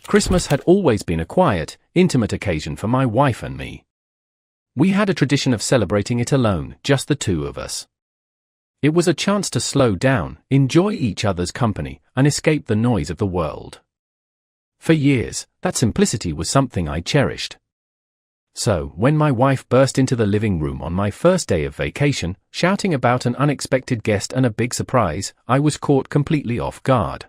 Christmas had always been a quiet, intimate occasion for my wife and me. We had a tradition of celebrating it alone, just the two of us. It was a chance to slow down, enjoy each other's company, and escape the noise of the world. For years, that simplicity was something I cherished. So, when my wife burst into the living room on my first day of vacation, shouting about an unexpected guest and a big surprise, I was caught completely off guard.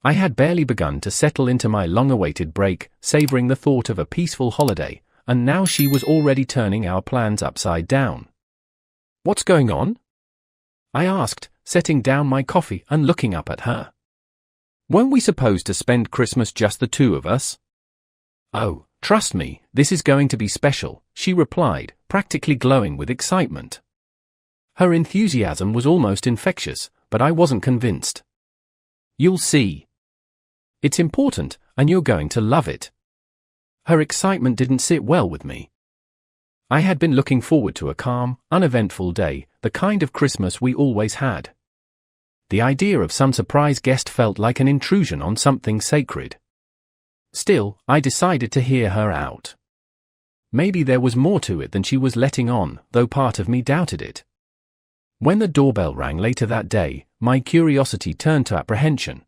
I had barely begun to settle into my long-awaited break, savoring the thought of a peaceful holiday, and now she was already turning our plans upside down. "What's going on?" I asked, setting down my coffee and looking up at her. "Weren't we supposed to spend Christmas just the two of us?" "Oh, trust me, this is going to be special," she replied, practically glowing with excitement. Her enthusiasm was almost infectious, but I wasn't convinced. "You'll see. It's important, and you're going to love it." Her excitement didn't sit well with me. I had been looking forward to a calm, uneventful day, the kind of Christmas we always had. The idea of some surprise guest felt like an intrusion on something sacred. Still, I decided to hear her out. Maybe there was more to it than she was letting on, though part of me doubted it. When the doorbell rang later that day, my curiosity turned to apprehension.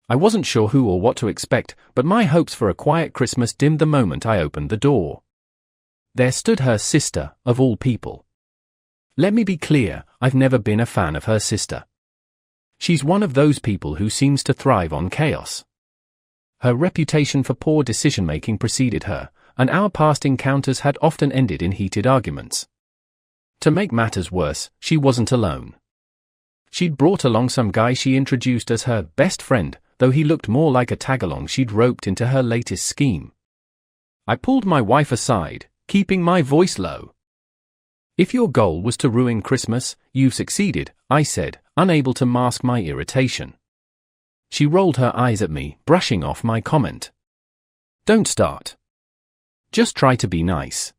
I wasn't sure who or what to expect, but my hopes for a quiet Christmas dimmed the moment I opened the door. There stood her sister, of all people. Let me be clear, I've never been a fan of her sister. She's one of those people who seems to thrive on chaos. Her reputation for poor decision-making preceded her, and our past encounters had often ended in heated arguments. To make matters worse, she wasn't alone. She'd brought along some guy she introduced as her best friend, though he looked more like a tag-along she'd roped into her latest scheme. I pulled my wife aside, keeping my voice low. "If your goal was to ruin Christmas, you've succeeded," I said, unable to mask my irritation. She rolled her eyes at me, brushing off my comment. "Don't start. Just try to be nice.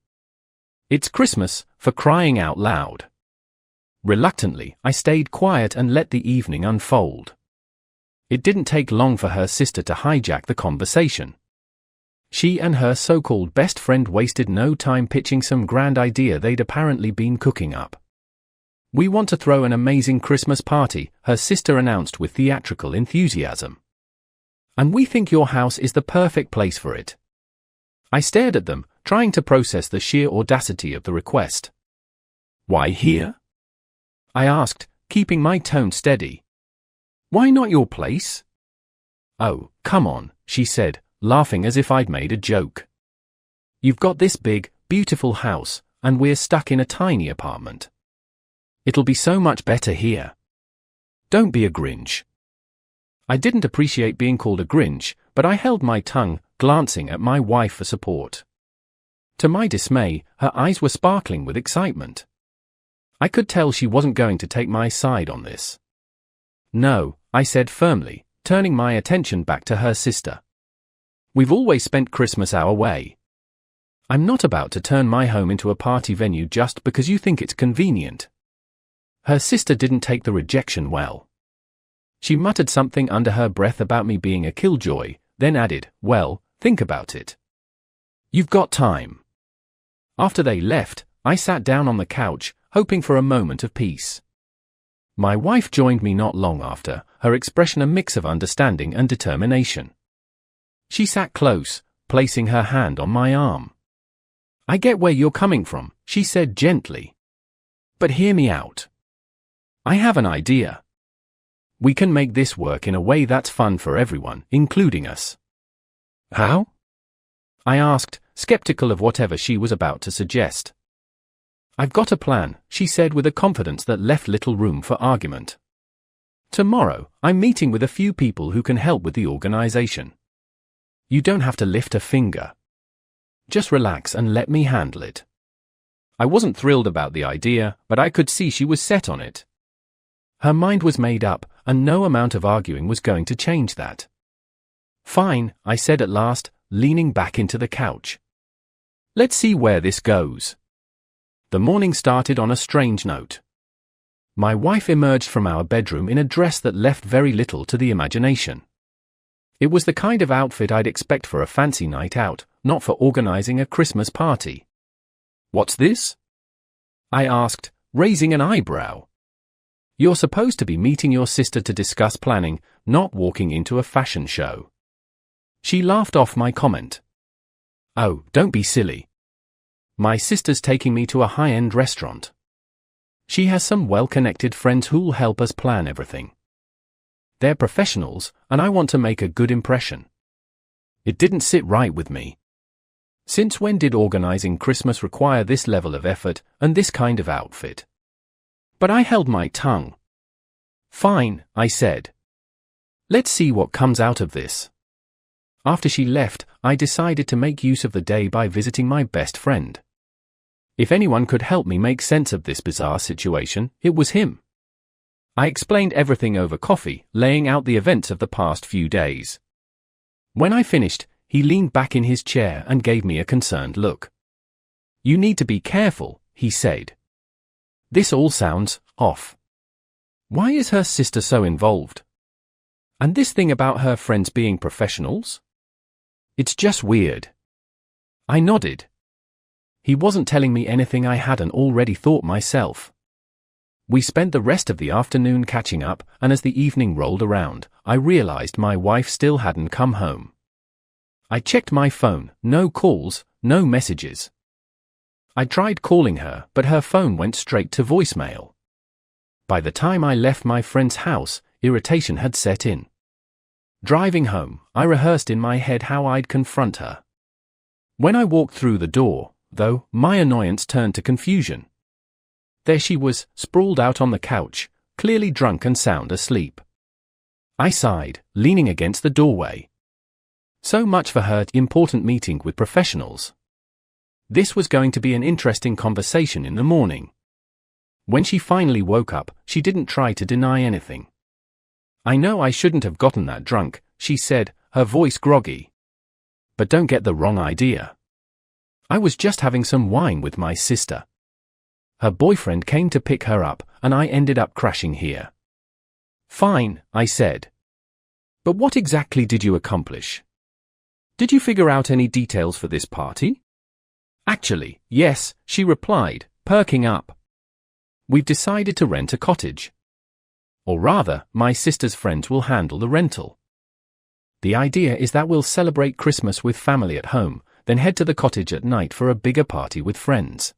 It's Christmas, for crying out loud." Reluctantly, I stayed quiet and let the evening unfold. It didn't take long for her sister to hijack the conversation. She and her so-called best friend wasted no time pitching some grand idea they'd apparently been cooking up. "We want to throw an amazing Christmas party," her sister announced with theatrical enthusiasm. "And we think your house is the perfect place for it." I stared at them, trying to process the sheer audacity of the request. "Why here?" I asked, keeping my tone steady. "Why not your place?" "Oh, come on," she said, laughing as if I'd made a joke. "You've got this big, beautiful house, and we're stuck in a tiny apartment. It'll be so much better here. Don't be a Grinch." I didn't appreciate being called a Grinch, but I held my tongue, glancing at my wife for support. To my dismay, her eyes were sparkling with excitement. I could tell she wasn't going to take my side on this. "No," I said firmly, turning my attention back to her sister. "We've always spent Christmas our way. I'm not about to turn my home into a party venue just because you think it's convenient." Her sister didn't take the rejection well. She muttered something under her breath about me being a killjoy, then added, "Well, think about it. You've got time." After they left, I sat down on the couch, hoping for a moment of peace. My wife joined me not long after, her expression a mix of understanding and determination. She sat close, placing her hand on my arm. "I get where you're coming from," she said gently. "But hear me out. I have an idea. We can make this work in a way that's fun for everyone, including us." "How?" I asked, skeptical of whatever she was about to suggest. "I've got a plan," she said with a confidence that left little room for argument. "Tomorrow, I'm meeting with a few people who can help with the organization. You don't have to lift a finger. Just relax and let me handle it." I wasn't thrilled about the idea, but I could see she was set on it. Her mind was made up, and no amount of arguing was going to change that. "Fine," I said at last, leaning back into the couch. "Let's see where this goes." The morning started on a strange note. My wife emerged from our bedroom in a dress that left very little to the imagination. It was the kind of outfit I'd expect for a fancy night out, not for organizing a Christmas party. "What's this?" I asked, raising an eyebrow. "You're supposed to be meeting your sister to discuss planning, not walking into a fashion show." She laughed off my comment. "Oh, don't be silly. My sister's taking me to a high-end restaurant. She has some well-connected friends who'll help us plan everything. They're professionals, and I want to make a good impression." It didn't sit right with me. Since when did organizing Christmas require this level of effort and this kind of outfit? But I held my tongue. "Fine," I said. "Let's see what comes out of this." After she left, I decided to make use of the day by visiting my best friend. If anyone could help me make sense of this bizarre situation, it was him. I explained everything over coffee, laying out the events of the past few days. When I finished, he leaned back in his chair and gave me a concerned look. "You need to be careful," he said. "This all sounds off. Why is her sister so involved? And this thing about her friends being professionals? It's just weird." I nodded. He wasn't telling me anything I hadn't already thought myself. We spent the rest of the afternoon catching up, and as the evening rolled around, I realized my wife still hadn't come home. I checked my phone, no calls, no messages. I tried calling her, but her phone went straight to voicemail. By the time I left my friend's house, irritation had set in. Driving home, I rehearsed in my head how I'd confront her. When I walked through the door, though, my annoyance turned to confusion. There she was, sprawled out on the couch, clearly drunk and sound asleep. I sighed, leaning against the doorway. So much for her important meeting with professionals. This was going to be an interesting conversation in the morning. When she finally woke up, she didn't try to deny anything. "I know I shouldn't have gotten that drunk," she said, her voice groggy. "But don't get the wrong idea. I was just having some wine with my sister. Her boyfriend came to pick her up, and I ended up crashing here." "Fine," I said. "But what exactly did you accomplish? Did you figure out any details for this party?" "Actually, yes," she replied, perking up. "We've decided to rent a cottage. Or rather, my sister's friends will handle the rental. The idea is that we'll celebrate Christmas with family at home, then head to the cottage at night for a bigger party with friends.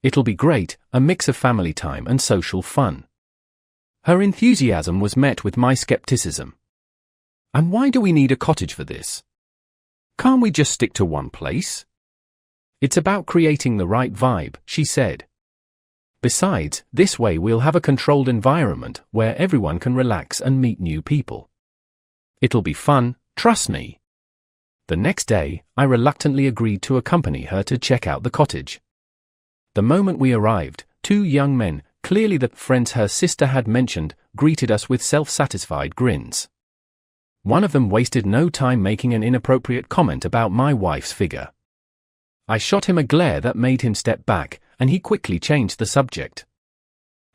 It'll be great, a mix of family time and social fun." Her enthusiasm was met with my skepticism. "And why do we need a cottage for this? Can't we just stick to one place?" "It's about creating the right vibe," she said. "Besides, this way we'll have a controlled environment where everyone can relax and meet new people. It'll be fun, trust me." The next day, I reluctantly agreed to accompany her to check out the cottage. The moment we arrived, two young men, clearly the friends her sister had mentioned, greeted us with self-satisfied grins. One of them wasted no time making an inappropriate comment about my wife's figure. I shot him a glare that made him step back, and he quickly changed the subject.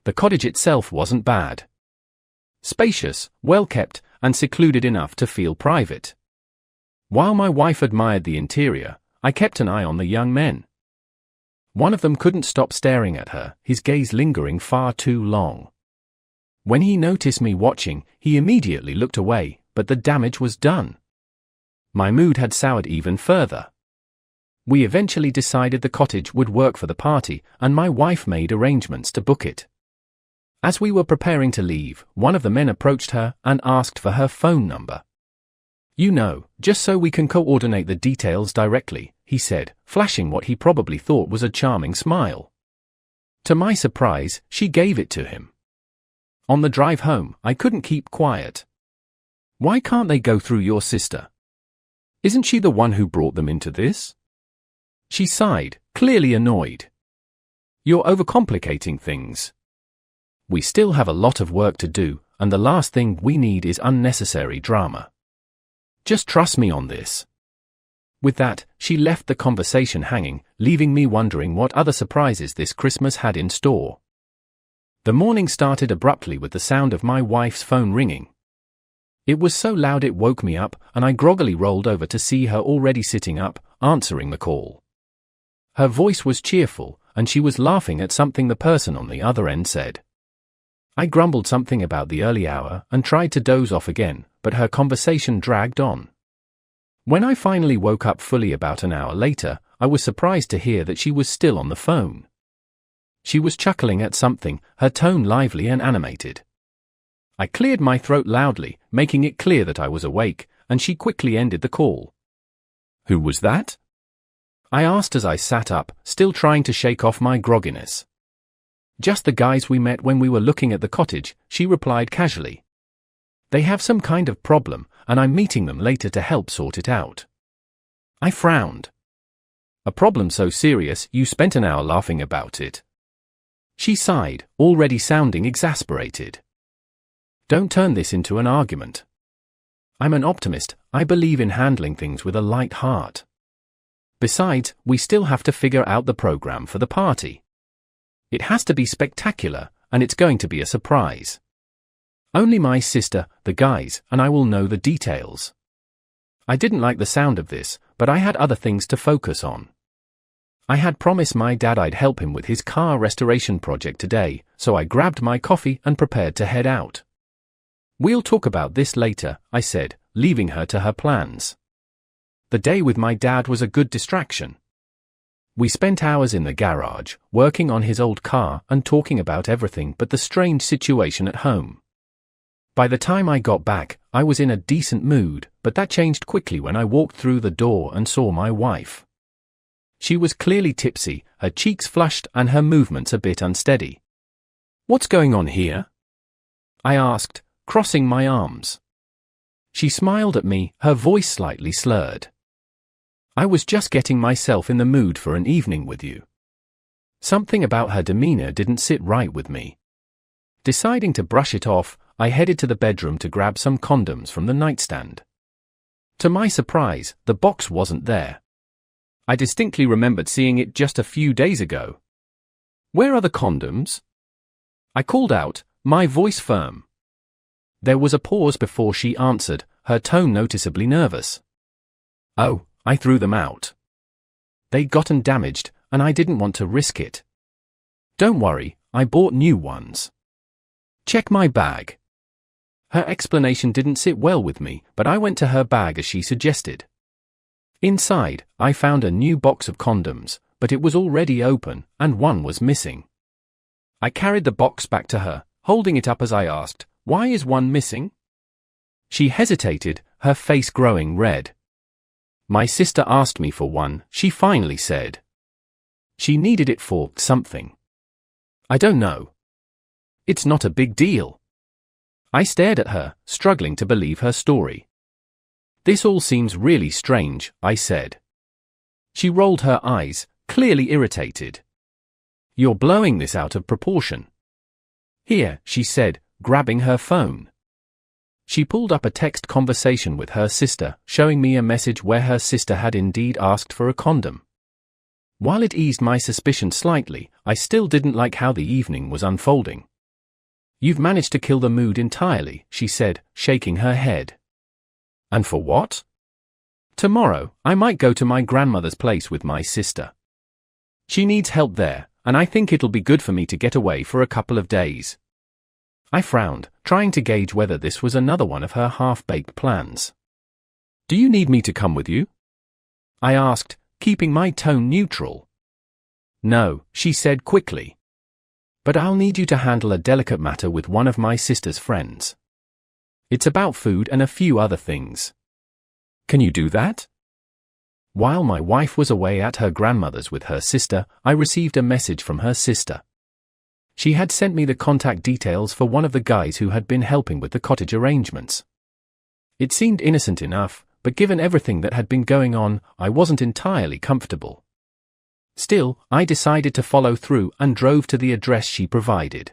The cottage itself wasn't bad. Spacious, well-kept, and secluded enough to feel private. While my wife admired the interior, I kept an eye on the young men. One of them couldn't stop staring at her, his gaze lingering far too long. When he noticed me watching, he immediately looked away, but the damage was done. My mood had soured even further. We eventually decided the cottage would work for the party, and my wife made arrangements to book it. As we were preparing to leave, one of the men approached her and asked for her phone number. "You know, just so we can coordinate the details directly," he said, flashing what he probably thought was a charming smile. To my surprise, she gave it to him. On the drive home, I couldn't keep quiet. "Why can't they go through your sister? Isn't she the one who brought them into this?" She sighed, clearly annoyed. "You're overcomplicating things. We still have a lot of work to do, and the last thing we need is unnecessary drama. Just trust me on this." With that, she left the conversation hanging, leaving me wondering what other surprises this Christmas had in store. The morning started abruptly with the sound of my wife's phone ringing. It was so loud it woke me up, and I groggily rolled over to see her already sitting up, answering the call. Her voice was cheerful, and she was laughing at something the person on the other end said. I grumbled something about the early hour and tried to doze off again, but her conversation dragged on. When I finally woke up fully about an hour later, I was surprised to hear that she was still on the phone. She was chuckling at something, her tone lively and animated. I cleared my throat loudly, making it clear that I was awake, and she quickly ended the call. Who was that? I asked as I sat up, still trying to shake off my grogginess. Just the guys we met when we were looking at the cottage, she replied casually. They have some kind of problem, and I'm meeting them later to help sort it out. I frowned. A problem so serious you spent an hour laughing about it. She sighed, already sounding exasperated. Don't turn this into an argument. I'm an optimist, I believe in handling things with a light heart. Besides, we still have to figure out the program for the party. It has to be spectacular, and it's going to be a surprise. Only my sister, the guys, and I will know the details. I didn't like the sound of this, but I had other things to focus on. I had promised my dad I'd help him with his car restoration project today, so I grabbed my coffee and prepared to head out. We'll talk about this later, I said, leaving her to her plans. The day with my dad was a good distraction. We spent hours in the garage, working on his old car and talking about everything but the strange situation at home. By the time I got back, I was in a decent mood, but that changed quickly when I walked through the door and saw my wife. She was clearly tipsy, her cheeks flushed and her movements a bit unsteady. What's going on here? I asked, crossing my arms. She smiled at me, her voice slightly slurred. I was just getting myself in the mood for an evening with you. Something about her demeanor didn't sit right with me. Deciding to brush it off, I headed to the bedroom to grab some condoms from the nightstand. To my surprise, the box wasn't there. I distinctly remembered seeing it just a few days ago. Where are the condoms? I called out, my voice firm. There was a pause before she answered, her tone noticeably nervous. Oh, I threw them out. They'd gotten damaged, and I didn't want to risk it. Don't worry, I bought new ones. Check my bag. Her explanation didn't sit well with me, but I went to her bag as she suggested. Inside, I found a new box of condoms, but it was already open, and one was missing. I carried the box back to her, holding it up as I asked, why is one missing? She hesitated, her face growing red. My sister asked me for one, she finally said. She needed it for something. I don't know. It's not a big deal. I stared at her, struggling to believe her story. This all seems really strange, I said. She rolled her eyes, clearly irritated. You're blowing this out of proportion. Here, she said, grabbing her phone. She pulled up a text conversation with her sister, showing me a message where her sister had indeed asked for a condom. While it eased my suspicion slightly, I still didn't like how the evening was unfolding. You've managed to kill the mood entirely, she said, shaking her head. And for what? Tomorrow, I might go to my grandmother's place with my sister. She needs help there, and I think it'll be good for me to get away for a couple of days. I frowned, trying to gauge whether this was another one of her half-baked plans. Do you need me to come with you? I asked, keeping my tone neutral. No, she said quickly. But I'll need you to handle a delicate matter with one of my sister's friends. It's about food and a few other things. Can you do that? While my wife was away at her grandmother's with her sister, I received a message from her sister. She had sent me the contact details for one of the guys who had been helping with the cottage arrangements. It seemed innocent enough, but given everything that had been going on, I wasn't entirely comfortable. Still, I decided to follow through and drove to the address she provided.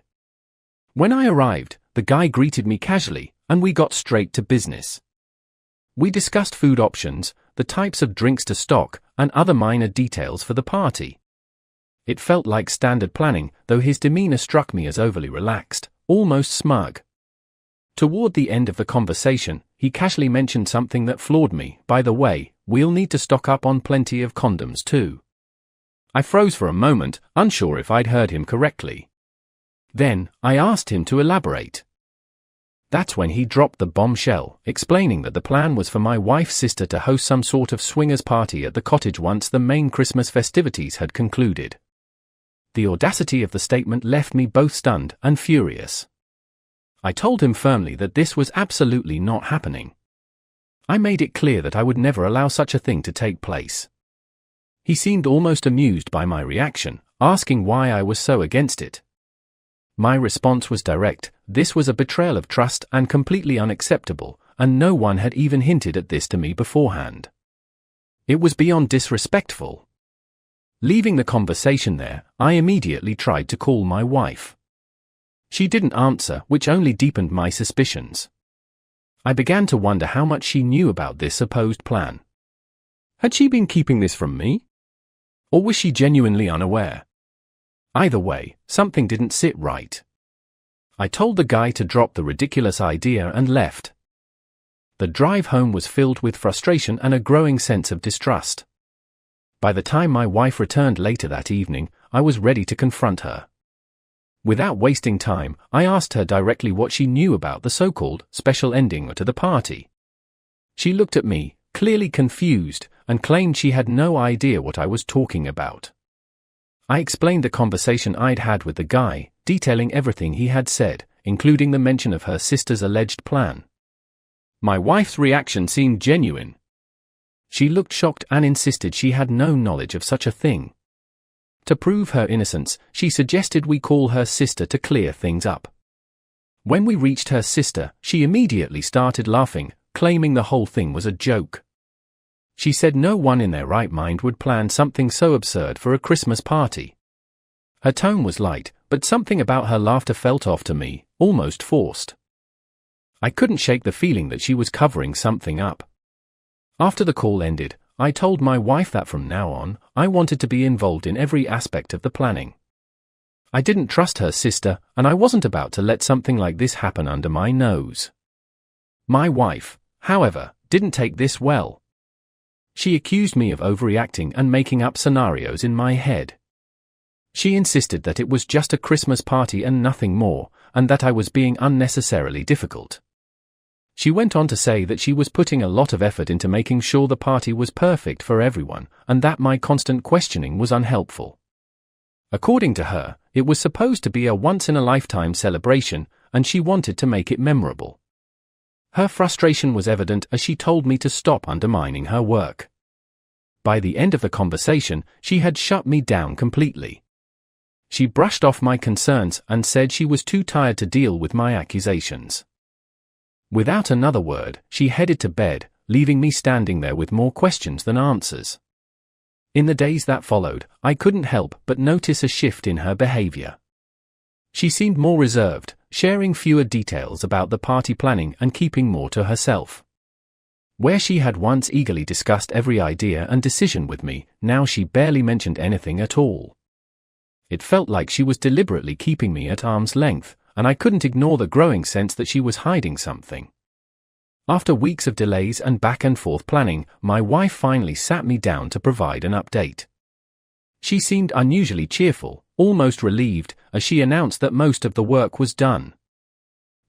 When I arrived, the guy greeted me casually, and we got straight to business. We discussed food options, the types of drinks to stock, and other minor details for the party. It felt like standard planning, though his demeanor struck me as overly relaxed, almost smug. Toward the end of the conversation, he casually mentioned something that floored me. By the way, we'll need to stock up on plenty of condoms too. I froze for a moment, unsure if I'd heard him correctly. Then, I asked him to elaborate. That's when he dropped the bombshell, explaining that the plan was for my wife's sister to host some sort of swingers party at the cottage once the main Christmas festivities had concluded. The audacity of the statement left me both stunned and furious. I told him firmly that this was absolutely not happening. I made it clear that I would never allow such a thing to take place. He seemed almost amused by my reaction, asking why I was so against it. My response was direct: this was a betrayal of trust and completely unacceptable, and no one had even hinted at this to me beforehand. It was beyond disrespectful. Leaving the conversation there, I immediately tried to call my wife. She didn't answer, which only deepened my suspicions. I began to wonder how much she knew about this supposed plan. Had she been keeping this from me? Or was she genuinely unaware? Either way, something didn't sit right. I told the guy to drop the ridiculous idea and left. The drive home was filled with frustration and a growing sense of distrust. By the time my wife returned later that evening, I was ready to confront her. Without wasting time, I asked her directly what she knew about the so-called special ending to the party. She looked at me, clearly confused, and claimed she had no idea what I was talking about. I explained the conversation I'd had with the guy, detailing everything he had said, including the mention of her sister's alleged plan. My wife's reaction seemed genuine. She looked shocked and insisted she had no knowledge of such a thing. To prove her innocence, she suggested we call her sister to clear things up. When we reached her sister, she immediately started laughing, claiming the whole thing was a joke. She said no one in their right mind would plan something so absurd for a Christmas party. Her tone was light, but something about her laughter felt off to me, almost forced. I couldn't shake the feeling that she was covering something up. After the call ended, I told my wife that from now on, I wanted to be involved in every aspect of the planning. I didn't trust her sister, and I wasn't about to let something like this happen under my nose. My wife, however, didn't take this well. She accused me of overreacting and making up scenarios in my head. She insisted that it was just a Christmas party and nothing more, and that I was being unnecessarily difficult. She went on to say that she was putting a lot of effort into making sure the party was perfect for everyone, and that my constant questioning was unhelpful. According to her, it was supposed to be a once-in-a-lifetime celebration, and she wanted to make it memorable. Her frustration was evident as she told me to stop undermining her work. By the end of the conversation, she had shut me down completely. She brushed off my concerns and said she was too tired to deal with my accusations. Without another word, she headed to bed, leaving me standing there with more questions than answers. In the days that followed, I couldn't help but notice a shift in her behavior. She seemed more reserved, sharing fewer details about the party planning and keeping more to herself. Where she had once eagerly discussed every idea and decision with me, now she barely mentioned anything at all. It felt like she was deliberately keeping me at arm's length, and I couldn't ignore the growing sense that she was hiding something. After weeks of delays and back-and-forth planning, my wife finally sat me down to provide an update. She seemed unusually cheerful, almost relieved, as she announced that most of the work was done.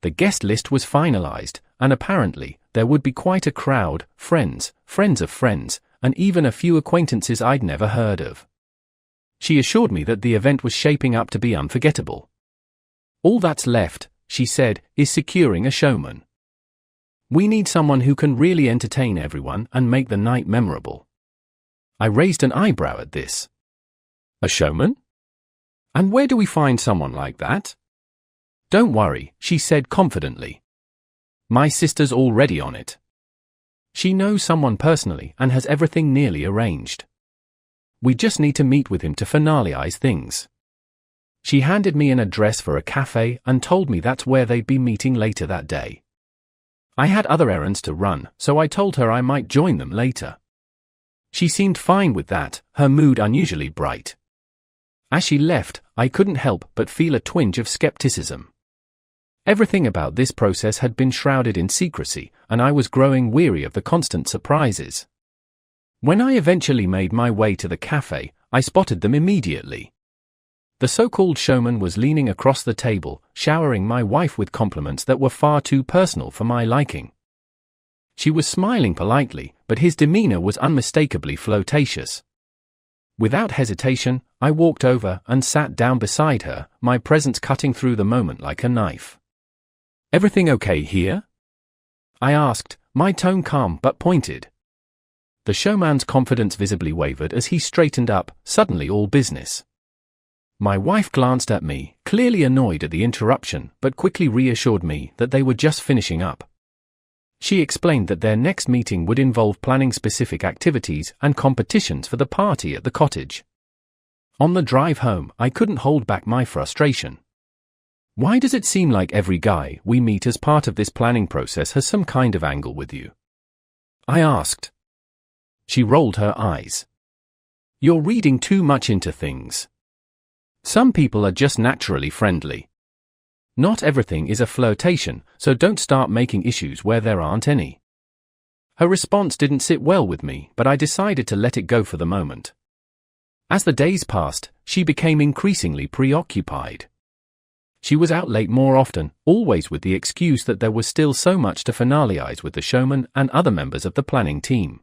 The guest list was finalized, and apparently, there would be quite a crowd: friends, friends of friends, and even a few acquaintances I'd never heard of. She assured me that the event was shaping up to be unforgettable. All that's left, she said, is securing a showman. We need someone who can really entertain everyone and make the night memorable. I raised an eyebrow at this. A showman? And where do we find someone like that? Don't worry, she said confidently. My sister's already on it. She knows someone personally and has everything nearly arranged. We just need to meet with him to finalize things. She handed me an address for a cafe and told me that's where they'd be meeting later that day. I had other errands to run, so I told her I might join them later. She seemed fine with that, her mood unusually bright. As she left, I couldn't help but feel a twinge of skepticism. Everything about this process had been shrouded in secrecy, and I was growing weary of the constant surprises. When I eventually made my way to the cafe, I spotted them immediately. The so-called showman was leaning across the table, showering my wife with compliments that were far too personal for my liking. She was smiling politely, but his demeanor was unmistakably flirtatious. Without hesitation, I walked over and sat down beside her, my presence cutting through the moment like a knife. "Everything okay here?" I asked, my tone calm but pointed. The showman's confidence visibly wavered as he straightened up, suddenly all business. My wife glanced at me, clearly annoyed at the interruption, but quickly reassured me that they were just finishing up. She explained that their next meeting would involve planning specific activities and competitions for the party at the cottage. On the drive home, I couldn't hold back my frustration. Why does it seem like every guy we meet as part of this planning process has some kind of angle with you? I asked. She rolled her eyes. You're reading too much into things. Some people are just naturally friendly. Not everything is a flirtation, so don't start making issues where there aren't any. Her response didn't sit well with me, but I decided to let it go for the moment. As the days passed, she became increasingly preoccupied. She was out late more often, always with the excuse that there was still so much to finalize with the showman and other members of the planning team.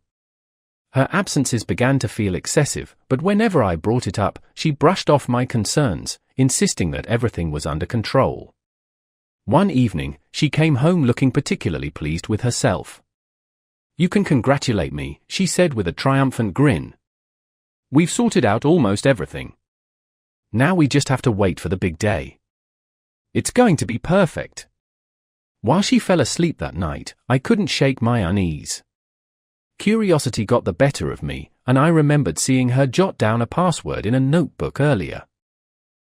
Her absences began to feel excessive, but whenever I brought it up, she brushed off my concerns, insisting that everything was under control. One evening, she came home looking particularly pleased with herself. "You can congratulate me," she said with a triumphant grin. "We've sorted out almost everything. Now we just have to wait for the big day. It's going to be perfect." While she fell asleep that night, I couldn't shake my unease. Curiosity got the better of me, and I remembered seeing her jot down a password in a notebook earlier.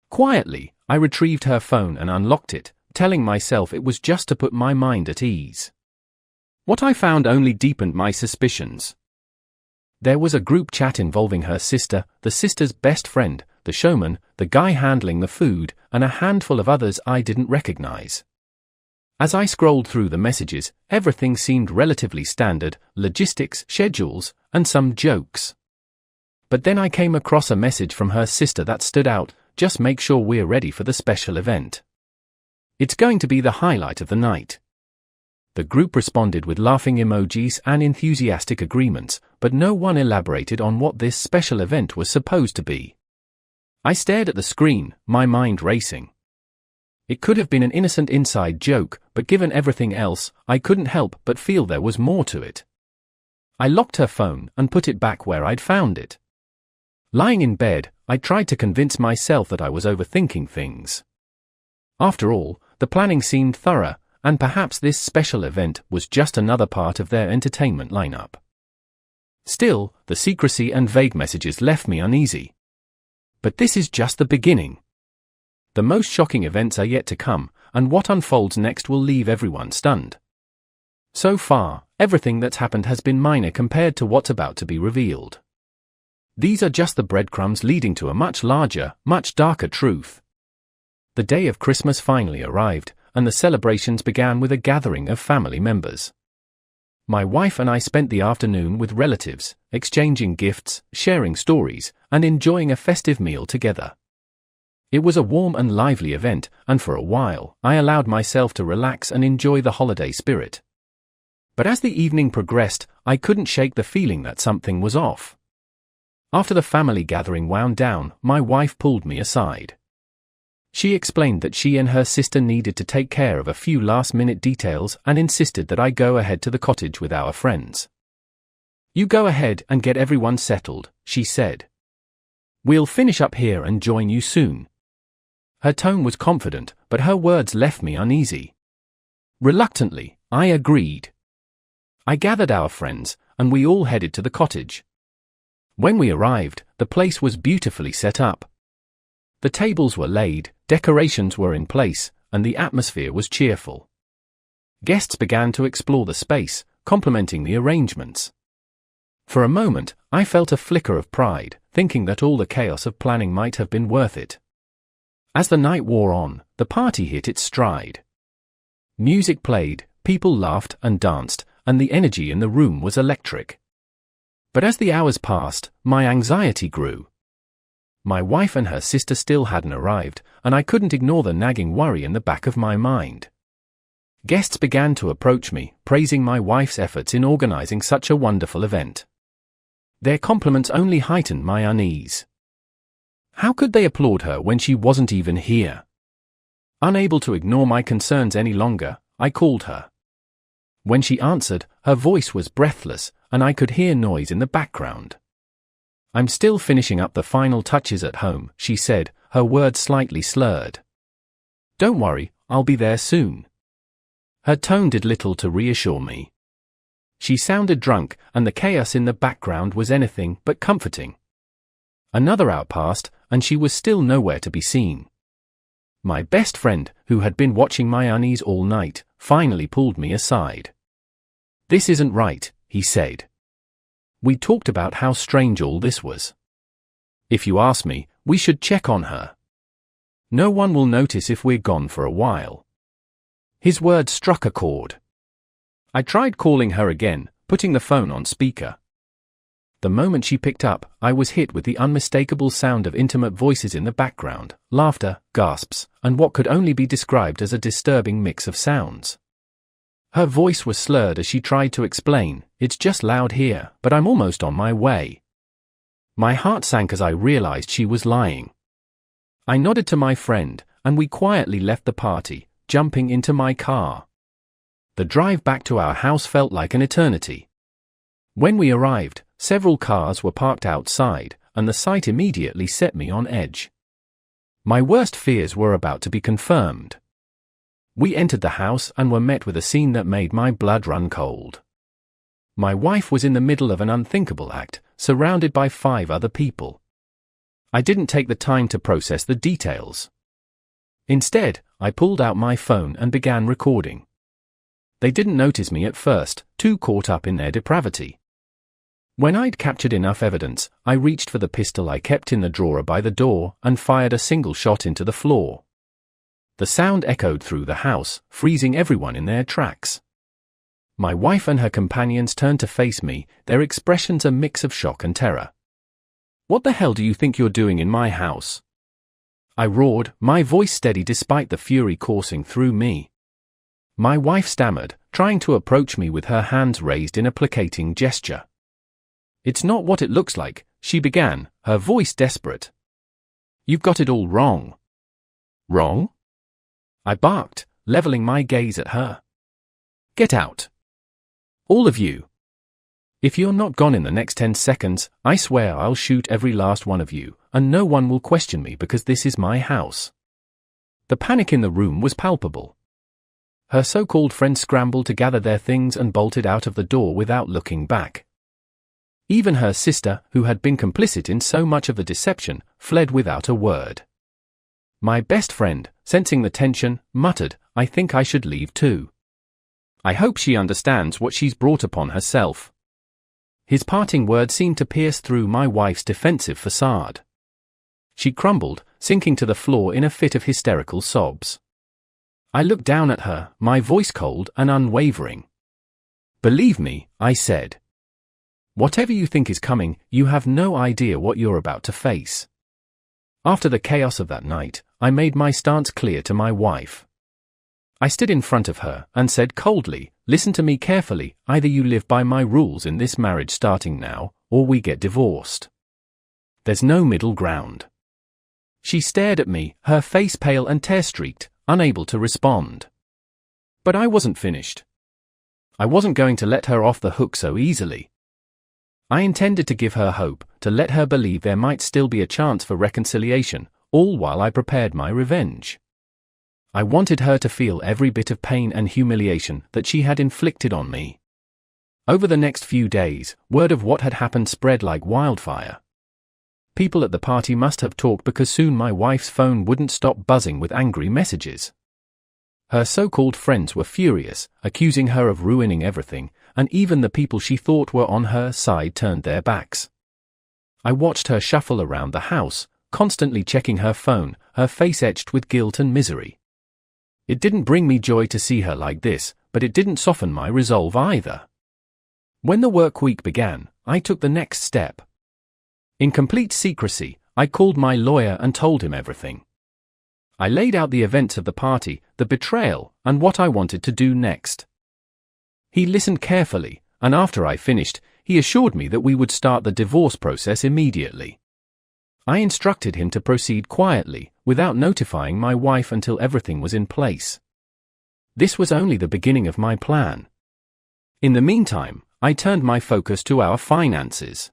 Quietly, I retrieved her phone and unlocked it, telling myself it was just to put my mind at ease. What I found only deepened my suspicions. There was a group chat involving her sister, the sister's best friend, the showman, the guy handling the food, and a handful of others I didn't recognize. As I scrolled through the messages, everything seemed relatively standard: logistics, schedules, and some jokes. But then I came across a message from her sister that stood out: "Just make sure we're ready for the special event. It's going to be the highlight of the night." The group responded with laughing emojis and enthusiastic agreements, but no one elaborated on what this special event was supposed to be. I stared at the screen, my mind racing. It could have been an innocent inside joke, but given everything else, I couldn't help but feel there was more to it. I locked her phone and put it back where I'd found it. Lying in bed, I tried to convince myself that I was overthinking things. After all, the planning seemed thorough, and perhaps this special event was just another part of their entertainment lineup. Still, the secrecy and vague messages left me uneasy. But this is just the beginning. The most shocking events are yet to come, and what unfolds next will leave everyone stunned. So far, everything that's happened has been minor compared to what's about to be revealed. These are just the breadcrumbs leading to a much larger, much darker truth. The day of Christmas finally arrived, and the celebrations began with a gathering of family members. My wife and I spent the afternoon with relatives, exchanging gifts, sharing stories, and enjoying a festive meal together. It was a warm and lively event, and for a while, I allowed myself to relax and enjoy the holiday spirit. But as the evening progressed, I couldn't shake the feeling that something was off. After the family gathering wound down, my wife pulled me aside. She explained that she and her sister needed to take care of a few last-minute details and insisted that I go ahead to the cottage with our friends. "You go ahead and get everyone settled," she said. "We'll finish up here and join you soon." Her tone was confident, but her words left me uneasy. Reluctantly, I agreed. I gathered our friends, and we all headed to the cottage. When we arrived, the place was beautifully set up. The tables were laid, decorations were in place, and the atmosphere was cheerful. Guests began to explore the space, complimenting the arrangements. For a moment, I felt a flicker of pride, thinking that all the chaos of planning might have been worth it. As the night wore on, the party hit its stride. Music played, people laughed and danced, and the energy in the room was electric. But as the hours passed, my anxiety grew. My wife and her sister still hadn't arrived, and I couldn't ignore the nagging worry in the back of my mind. Guests began to approach me, praising my wife's efforts in organizing such a wonderful event. Their compliments only heightened my unease. How could they applaud her when she wasn't even here? Unable to ignore my concerns any longer, I called her. When she answered, her voice was breathless, and I could hear noise in the background. "I'm still finishing up the final touches at home," she said, her words slightly slurred. "Don't worry, I'll be there soon." Her tone did little to reassure me. She sounded drunk, and the chaos in the background was anything but comforting. Another hour passed, and she was still nowhere to be seen. My best friend, who had been watching my unease all night, finally pulled me aside. "This isn't right," he said. "We talked about how strange all this was. If you ask me, we should check on her. No one will notice if we're gone for a while." His words struck a chord. I tried calling her again, putting the phone on speaker. The moment she picked up, I was hit with the unmistakable sound of intimate voices in the background, laughter, gasps, and what could only be described as a disturbing mix of sounds. Her voice was slurred as she tried to explain, "It's just loud here, but I'm almost on my way." My heart sank as I realized she was lying. I nodded to my friend, and we quietly left the party, jumping into my car. The drive back to our house felt like an eternity. When we arrived, several cars were parked outside, and the sight immediately set me on edge. My worst fears were about to be confirmed. We entered the house and were met with a scene that made my blood run cold. My wife was in the middle of an unthinkable act, surrounded by 5 other people. I didn't take the time to process the details. Instead, I pulled out my phone and began recording. They didn't notice me at first, too caught up in their depravity. When I'd captured enough evidence, I reached for the pistol I kept in the drawer by the door and fired a single shot into the floor. The sound echoed through the house, freezing everyone in their tracks. My wife and her companions turned to face me, their expressions a mix of shock and terror. "What the hell do you think you're doing in my house?" I roared, my voice steady despite the fury coursing through me. My wife stammered, trying to approach me with her hands raised in a placating gesture. "It's not what it looks like," she began, her voice desperate. "You've got it all wrong." "Wrong?" I barked, leveling my gaze at her. "Get out. All of you. If you're not gone in the next 10 seconds, I swear I'll shoot every last one of you, and no one will question me because this is my house." The panic in the room was palpable. Her so-called friends scrambled to gather their things and bolted out of the door without looking back. Even her sister, who had been complicit in so much of the deception, fled without a word. My best friend, sensing the tension, muttered, "I think I should leave too. I hope she understands what she's brought upon herself." His parting words seemed to pierce through my wife's defensive facade. She crumbled, sinking to the floor in a fit of hysterical sobs. I looked down at her, my voice cold and unwavering. "Believe me," I said. "Whatever you think is coming, you have no idea what you're about to face." After the chaos of that night, I made my stance clear to my wife. I stood in front of her and said coldly, "Listen to me carefully, either you live by my rules in this marriage starting now, or we get divorced. There's no middle ground." She stared at me, her face pale and tear-streaked, unable to respond. But I wasn't finished. I wasn't going to let her off the hook so easily. I intended to give her hope, to let her believe there might still be a chance for reconciliation, all while I prepared my revenge. I wanted her to feel every bit of pain and humiliation that she had inflicted on me. Over the next few days, word of what had happened spread like wildfire. People at the party must have talked because soon my wife's phone wouldn't stop buzzing with angry messages. Her so-called friends were furious, accusing her of ruining everything, and even the people she thought were on her side turned their backs. I watched her shuffle around the house, constantly checking her phone, her face etched with guilt and misery. It didn't bring me joy to see her like this, but it didn't soften my resolve either. When the work week began, I took the next step. In complete secrecy, I called my lawyer and told him everything. I laid out the events of the party, the betrayal, and what I wanted to do next. He listened carefully, and after I finished, he assured me that we would start the divorce process immediately. I instructed him to proceed quietly, without notifying my wife until everything was in place. This was only the beginning of my plan. In the meantime, I turned my focus to our finances.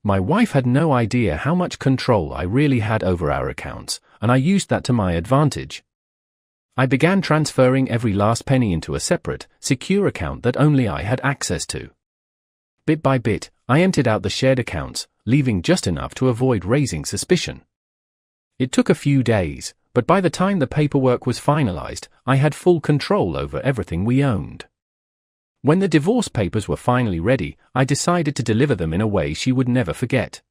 My wife had no idea how much control I really had over our accounts, and I used that to my advantage. I began transferring every last penny into a separate, secure account that only I had access to. Bit by bit, I emptied out the shared accounts, leaving just enough to avoid raising suspicion. It took a few days, but by the time the paperwork was finalized, I had full control over everything we owned. When the divorce papers were finally ready, I decided to deliver them in a way she would never forget.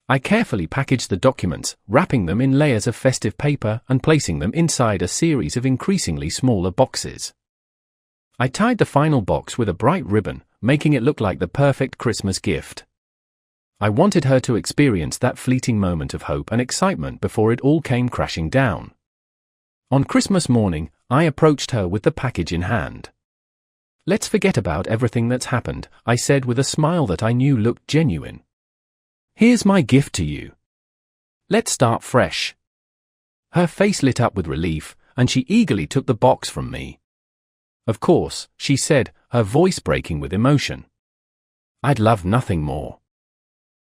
I carefully packaged the documents, wrapping them in layers of festive paper and placing them inside a series of increasingly smaller boxes. I tied the final box with a bright ribbon, making it look like the perfect Christmas gift. I wanted her to experience that fleeting moment of hope and excitement before it all came crashing down. On Christmas morning, I approached her with the package in hand. "Let's forget about everything that's happened," I said with a smile that I knew looked genuine. "Here's my gift to you. Let's start fresh." Her face lit up with relief, and she eagerly took the box from me. "Of course," she said, her voice breaking with emotion. "I'd love nothing more."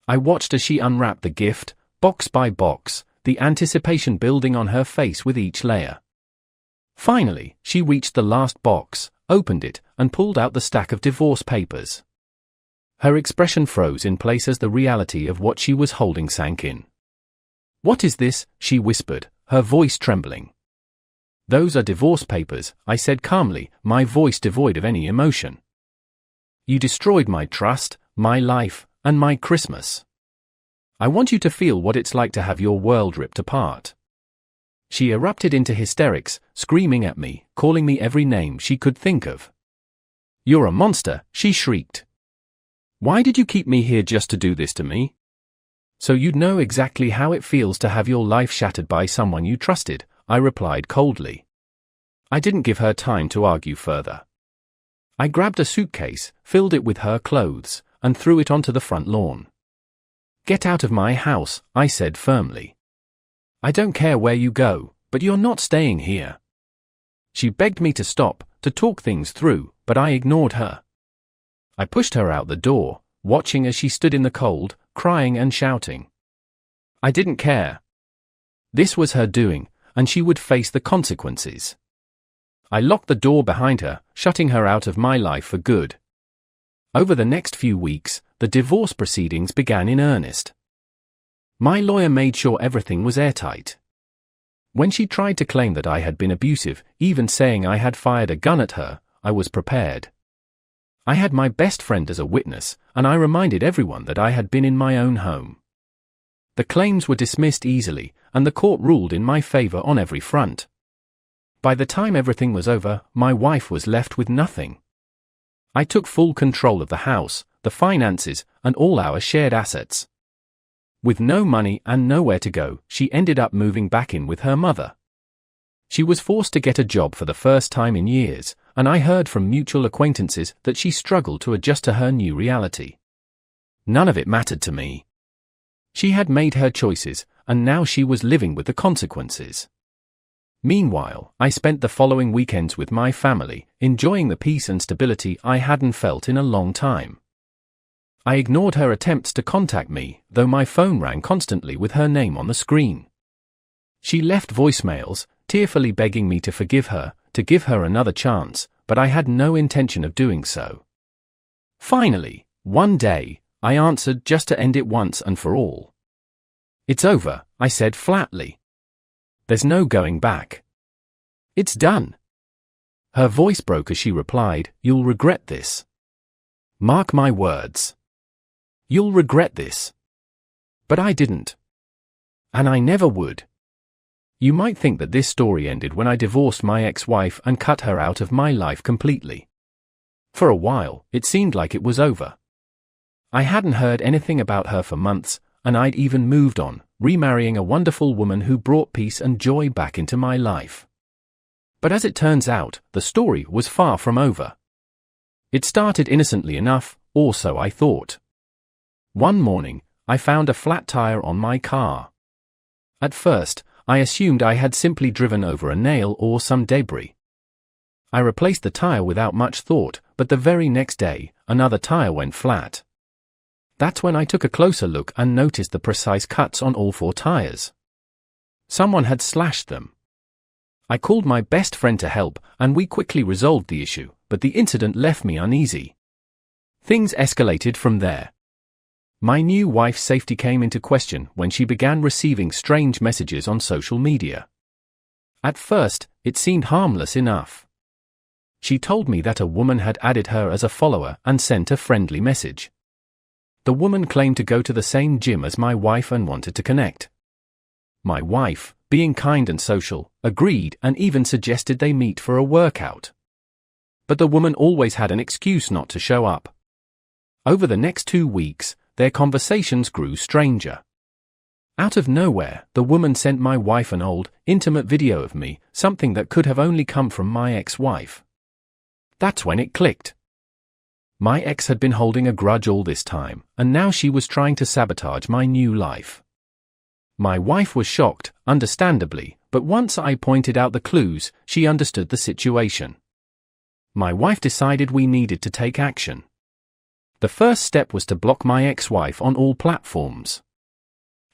I watched as she unwrapped the gift, box by box, the anticipation building on her face with each layer. Finally, she reached the last box, opened it, and pulled out the stack of divorce papers. Her expression froze in place as the reality of what she was holding sank in. "What is this?" she whispered, her voice trembling. "Those are divorce papers," I said calmly, my voice devoid of any emotion. "You destroyed my trust, my life, and my Christmas. I want you to feel what it's like to have your world ripped apart." She erupted into hysterics, screaming at me, calling me every name she could think of. "You're a monster," she shrieked. "Why did you keep me here just to do this to me?" "So you'd know exactly how it feels to have your life shattered by someone you trusted," I replied coldly. I didn't give her time to argue further. I grabbed a suitcase, filled it with her clothes, and threw it onto the front lawn. "Get out of my house," I said firmly. "I don't care where you go, but you're not staying here." She begged me to stop, to talk things through, but I ignored her. I pushed her out the door, watching as she stood in the cold, crying and shouting. I didn't care. This was her doing, and she would face the consequences. I locked the door behind her, shutting her out of my life for good. Over the next few weeks, the divorce proceedings began in earnest. My lawyer made sure everything was airtight. When she tried to claim that I had been abusive, even saying I had fired a gun at her, I was prepared. I had my best friend as a witness, and I reminded everyone that I had been in my own home. The claims were dismissed easily, and the court ruled in my favor on every front. By the time everything was over, my wife was left with nothing. I took full control of the house, the finances, and all our shared assets. With no money and nowhere to go, she ended up moving back in with her mother. She was forced to get a job for the first time in years, and I heard from mutual acquaintances that she struggled to adjust to her new reality. None of it mattered to me. She had made her choices, and now she was living with the consequences. Meanwhile, I spent the following weekends with my family, enjoying the peace and stability I hadn't felt in a long time. I ignored her attempts to contact me, though my phone rang constantly with her name on the screen. She left voicemails, tearfully begging me to forgive her, to give her another chance, but I had no intention of doing so. Finally, one day, I answered just to end it once and for all. "It's over," I said flatly. "There's no going back. It's done." Her voice broke as she replied, "You'll regret this. Mark my words. You'll regret this." But I didn't. And I never would. You might think that this story ended when I divorced my ex-wife and cut her out of my life completely. For a while, it seemed like it was over. I hadn't heard anything about her for months, and I'd even moved on, remarrying a wonderful woman who brought peace and joy back into my life. But as it turns out, the story was far from over. It started innocently enough, or so I thought. One morning, I found a flat tire on my car. At first, I assumed I had simply driven over a nail or some debris. I replaced the tire without much thought, but the very next day, another tire went flat. That's when I took a closer look and noticed the precise cuts on all 4 tires. Someone had slashed them. I called my best friend to help, and we quickly resolved the issue, but the incident left me uneasy. Things escalated from there. My new wife's safety came into question when she began receiving strange messages on social media. At first, it seemed harmless enough. She told me that a woman had added her as a follower and sent a friendly message. The woman claimed to go to the same gym as my wife and wanted to connect. My wife, being kind and social, agreed and even suggested they meet for a workout. But the woman always had an excuse not to show up. Over the next 2 weeks, their conversations grew stranger. Out of nowhere, the woman sent my wife an old, intimate video of me, something that could have only come from my ex-wife. That's when it clicked. My ex had been holding a grudge all this time, and now she was trying to sabotage my new life. My wife was shocked, understandably, but once I pointed out the clues, she understood the situation. My wife decided we needed to take action. The first step was to block my ex-wife on all platforms.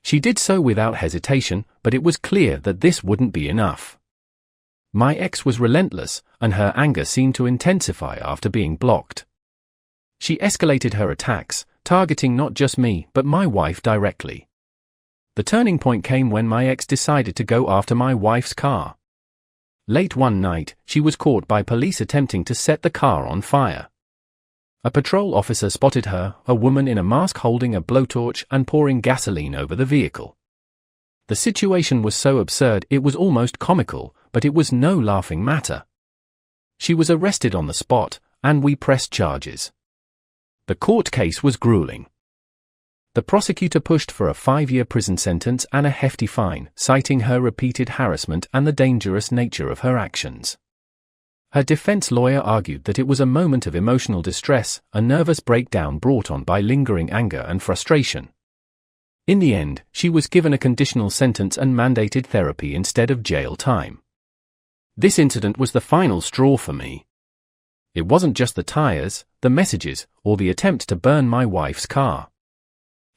She did so without hesitation, but it was clear that this wouldn't be enough. My ex was relentless, and her anger seemed to intensify after being blocked. She escalated her attacks, targeting not just me but my wife directly. The turning point came when my ex decided to go after my wife's car. Late one night, she was caught by police attempting to set the car on fire. A patrol officer spotted her, a woman in a mask holding a blowtorch and pouring gasoline over the vehicle. The situation was so absurd it was almost comical, but it was no laughing matter. She was arrested on the spot, and we pressed charges. The court case was grueling. The prosecutor pushed for a 5-year prison sentence and a hefty fine, citing her repeated harassment and the dangerous nature of her actions. Her defense lawyer argued that it was a moment of emotional distress, a nervous breakdown brought on by lingering anger and frustration. In the end, she was given a conditional sentence and mandated therapy instead of jail time. This incident was the final straw for me. It wasn't just the tires, the messages, or the attempt to burn my wife's car.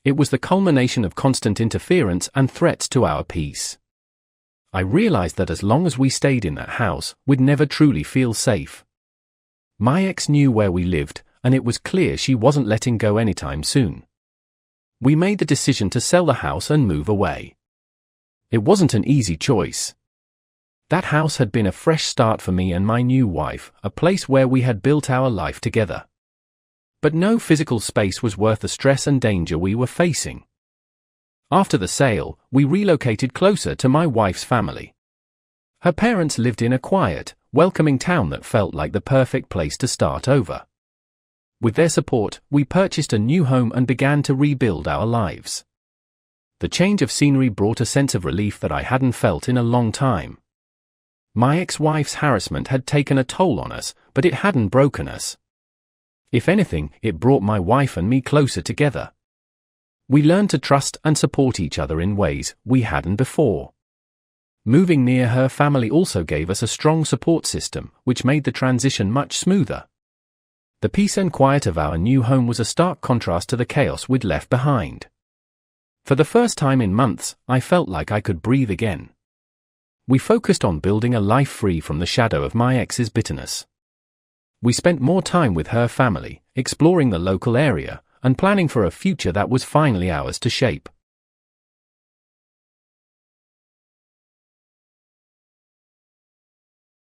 It was the culmination of constant interference and threats to our peace. I realized that as long as we stayed in that house, we'd never truly feel safe. My ex knew where we lived, and it was clear she wasn't letting go anytime soon. We made the decision to sell the house and move away. It wasn't an easy choice. That house had been a fresh start for me and my new wife, a place where we had built our life together. But no physical space was worth the stress and danger we were facing. After the sale, we relocated closer to my wife's family. Her parents lived in a quiet, welcoming town that felt like the perfect place to start over. With their support, we purchased a new home and began to rebuild our lives. The change of scenery brought a sense of relief that I hadn't felt in a long time. My ex-wife's harassment had taken a toll on us, but it hadn't broken us. If anything, it brought my wife and me closer together. We learned to trust and support each other in ways we hadn't before. Moving near her family also gave us a strong support system, which made the transition much smoother. The peace and quiet of our new home was a stark contrast to the chaos we'd left behind. For the first time in months, I felt like I could breathe again. We focused on building a life free from the shadow of my ex's bitterness. We spent more time with her family, exploring the local area, and planning for a future that was finally ours to shape.